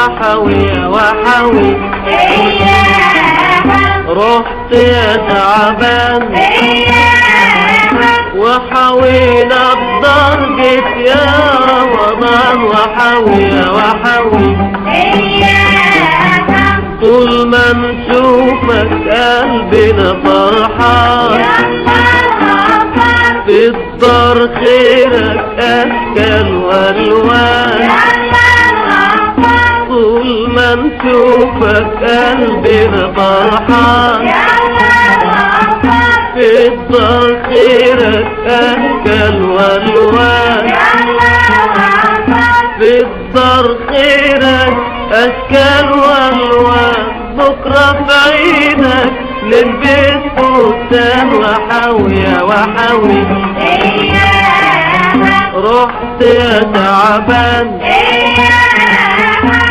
وحوي وحوي رحت يا تعبان وحوينا بدرجة يا رمضان وحوي وحوي طول ما نشوفك قلبنا فرحان في الدار خيرك أشكال والوان طول ما نشوفك قلبنا فرحان في الدار خيرك أشكال والوان في الدار خيرك أشكال والوان بكرة في عينك نلبس فستان وحوي وحوي رحت يا تعبان